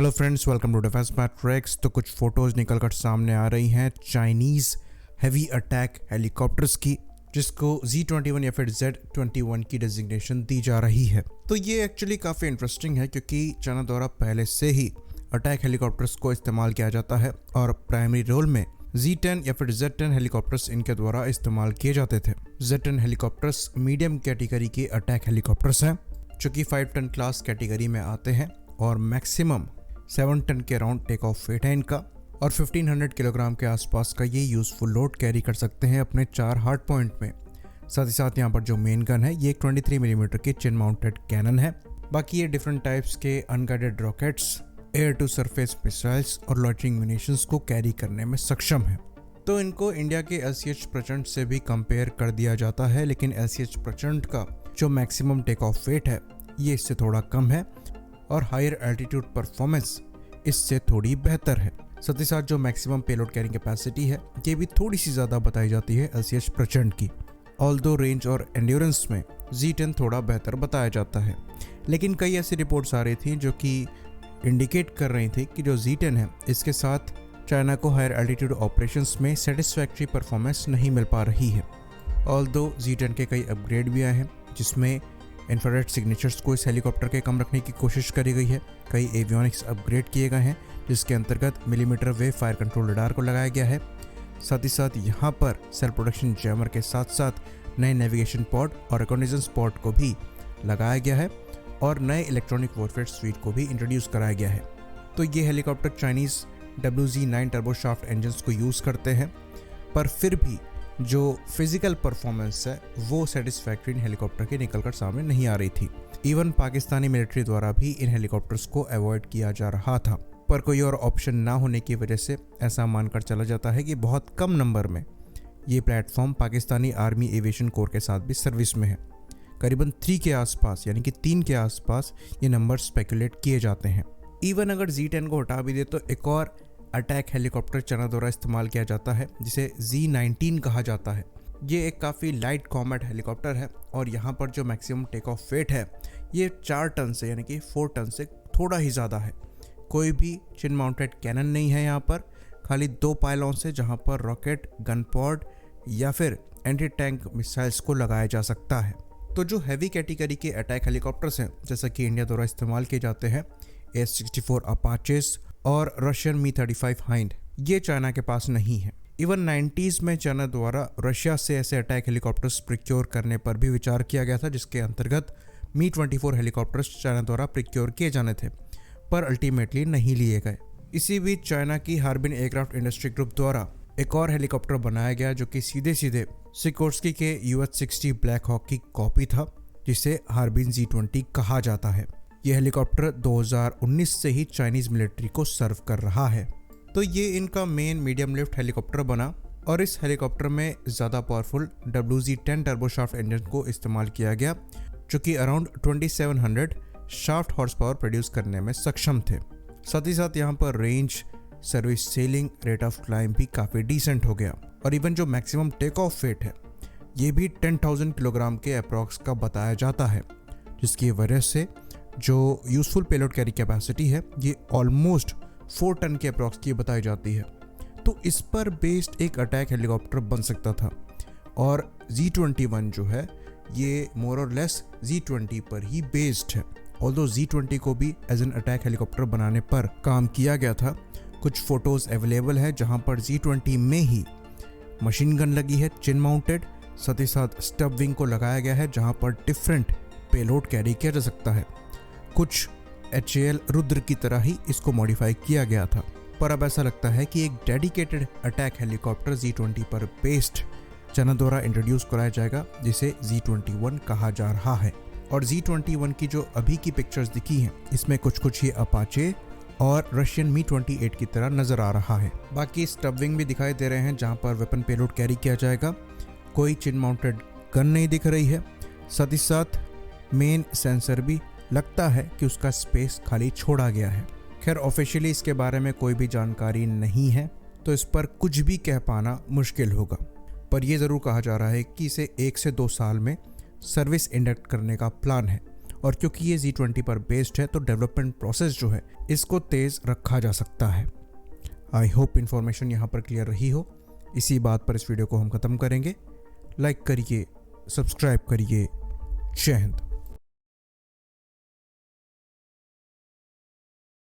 Hello friends, welcome to defence matrix. तो कुछ photos निकलकर सामने आ रही हैं चाइनीज़ हैवी अटैक हेलीकॉप्टर्स की, जिसको Z-21 या फिर Z-21 की डेजिग्नेशन दी जा रही है। तो ये एक्चुअली काफ़ी इंटरेस्टिंग है क्योंकि चाइना द्वारा पहले से ही अटैक हेलीकॉप्टर्स को इस्तेमाल किया जाता है और प्राइमरी रोल में Z-10 या फिर Z-10 हेलीकॉप्टर्स इनके द्वारा इस्तेमाल किए जाते थे। Z-10 हेलीकॉप्टर्स मीडियम कैटेगरी के अटैक हेलीकॉप्टर्स हैं जो कि 5 टन क्लास कैटेगरी में आते हैं और मैक्सिमम 7 टन के अराउंड टेक ऑफ वेट है इनका, और 1500 किलोग्राम के आसपास का ये यूज़फुल लोड कैरी कर सकते हैं अपने 4 हार्ड पॉइंट में। साथ ही साथ यहाँ पर जो मेन गन है ये एक 23 मिलीमीटर की चिन माउंटेड कैनन है। बाकी ये डिफरेंट टाइप्स के unguided rockets, air to surface missiles और लॉन्चिंग म्यूनिशंस को कैरी करने में सक्षम है। तो इनको इंडिया के LCH प्रचंड से भी कंपेयर कर दिया जाता है, लेकिन LCH प्रचंड का जो मैक्सिमम टेक ऑफ वेट है ये इससे थोड़ा कम है और हायर एल्टीट्यूड परफॉर्मेंस इससे थोड़ी बेहतर है। साथ ही साथ जो मैक्सिमम पेलोड कैरिंग कैपेसिटी है ये भी थोड़ी सी ज़्यादा बताई जाती है LCH प्रचंड की। ऑल्दो रेंज और एंड्योरेंस में Z-10 थोड़ा बेहतर बताया जाता है, लेकिन कई ऐसी रिपोर्ट्स आ रही थी जो कि इंडिकेट कर रही थी कि जो Z-10 है इसके साथ चाइना को हायर एल्टीट्यूड ऑपरेशंस में सेटिस्फैक्ट्री परफॉर्मेंस नहीं मिल पा रही है। ऑल्दो Z-10 के कई अपग्रेड भी आए हैं जिसमें इंफ्रारेड सिग्नेचर्स को इस हेलीकॉप्टर के कम रखने की कोशिश करी गई है। कई एवियोनिक्स अपग्रेड किए गए हैं जिसके अंतर्गत millimetre wave fire control radar को लगाया गया है। साथ ही साथ यहाँ पर सेल्फ प्रोडक्शन जैमर के साथ साथ नए नेविगेशन पॉड और रिकॉग्निजेंस पॉड को भी लगाया गया है और नए इलेक्ट्रॉनिक वॉरफेयर स्वीट को भी इंट्रोड्यूस कराया गया है। तो ये helicopter Chinese WZ-9 turboshaft engines को यूज़ करते हैं, पर फिर भी जो फिजिकल परफॉर्मेंस है वो सेटिस्फैक्ट्री इन हेलीकॉप्टर के निकलकर सामने नहीं आ रही थी। इवन पाकिस्तानी मिलिट्री द्वारा भी इन हेलीकॉप्टर्स को अवॉइड किया जा रहा था, पर कोई और ऑप्शन ना होने की वजह से ऐसा मानकर चला जाता है कि बहुत कम नंबर में ये platform Pakistani army aviation core के साथ भी सर्विस में है। करीबन 3 के आसपास, यानी कि 3 के आसपास ये नंबर स्पेकुलेट किए जाते हैं। इवन अगर Z-10 को हटा भी दे तो एक और अटैक हेलीकॉप्टर चाइना द्वारा इस्तेमाल किया जाता है जिसे Z-19 कहा जाता है। ये एक काफ़ी लाइट कॉम्बैट हेलीकॉप्टर है और यहाँ पर जो मैक्सिमम टेक ऑफ वेट है ये 4 टन से, यानी कि 4 टन से थोड़ा ही ज़्यादा है। कोई भी चिन माउंटेड कैनन नहीं है यहाँ पर, खाली 2 पायलॉन्स है जहाँ पर रॉकेट, गन पॉड या फिर एंटी टैंक मिसाइल्स को लगाया जा सकता है। तो जो हैवी कैटेगरी के अटैक हेलीकॉप्टर्स हैं जैसा कि इंडिया द्वारा इस्तेमाल किए जाते हैं AH-64 अपाचेस और रशियन Mi-35 हाइंड, ये चाइना के पास नहीं है। इवन 90s में चाइना द्वारा रशिया से ऐसे अटैक हेलीकॉप्टर्स प्रिक्योर करने पर भी विचार किया गया था, जिसके अंतर्गत Mi-24 हेलीकॉप्टर्स चाइना द्वारा प्रिक्योर किए जाने थे, पर अल्टीमेटली नहीं लिए गए। इसी बीच चाइना की हार्बिन एयरक्राफ्ट इंडस्ट्री ग्रुप द्वारा एक और हेलीकॉप्टर बनाया गया जो कि सीधे सीधे सिकोर्स्की के UH-60 ब्लैक हॉक की कॉपी था, जिसे हार्बिन Z-20 कहा जाता है। यह हेलीकॉप्टर 2019 से ही चाइनीज़ मिलिट्री को सर्व कर रहा है। तो ये इनका मेन मीडियम लिफ्ट हेलीकॉप्टर बना और इस हेलीकॉप्टर में ज़्यादा पावरफुल WZ-10 टर्बोशाफ्ट इंजन को इस्तेमाल किया गया जो कि around 2700 shaft horse power produce करने में सक्षम थे। साथ ही साथ यहाँ पर range, service selling, rate of climb भी काफ़ी डिसेंट हो गया और इवन जो मैक्सिमम टेक ऑफ वेट है ये भी 10,000 किलोग्राम के अप्रॉक्स का बताया जाता है, जिसकी वजह से जो यूज़फुल पेलोड कैरी कैपेसिटी है ये ऑलमोस्ट 4 टन के अप्रॉक्स की बताई जाती है। तो इस पर बेस्ड एक अटैक हेलीकॉप्टर बन सकता था और Z-21 जो है ये मोर और लेस Z-20 पर ही बेस्ड है। ऑल्दो Z-20 को भी एज एन अटैक हेलीकॉप्टर बनाने पर काम किया गया था। कुछ फोटोज़ अवेलेबल है जहां पर Z-20 में ही मशीन गन लगी है चिन माउंटेड, साथ ही साथ स्टब विंग को लगाया गया है जहां पर डिफरेंट पेलोड कैरी किया जा सकता है। कुछ HAL रुद्र की तरह ही इसको मॉडिफाई किया गया था, पर अब ऐसा लगता है कि एक डेडिकेटेड अटैक हेलीकॉप्टर Z-20 पर बेस्ड चाइना द्वारा इंट्रोड्यूस कराया जाएगा जिसे Z-21 कहा जा रहा है। और Z-21 की जो अभी की पिक्चर्स दिखी हैं इसमें कुछ ये अपाचे और रशियन Mi-28 की तरह नज़र आ रहा है। बाकी स्टब विंग भी दिखाई दे रहे हैं जहाँ पर वेपन पेलोड कैरी किया जाएगा। कोई चिन माउंटेड गन नहीं दिख रही है। साथ ही साथ मेन सेंसर भी लगता है कि उसका स्पेस खाली छोड़ा गया है। खैर ऑफिशियली इसके बारे में कोई भी जानकारी नहीं है, तो इस पर कुछ भी कह पाना मुश्किल होगा, पर यह ज़रूर कहा जा रहा है कि इसे 1 से 2 साल में सर्विस इंडक्ट करने का प्लान है और क्योंकि ये Z20 पर बेस्ड है तो डेवलपमेंट प्रोसेस जो है इसको तेज़ रखा जा सकता है। आई होप इन्फॉर्मेशन यहाँ पर क्लियर रही हो। इसी बात पर इस वीडियो को हम ख़त्म करेंगे। लाइक करिए, सब्सक्राइब करिए। जय हिंद।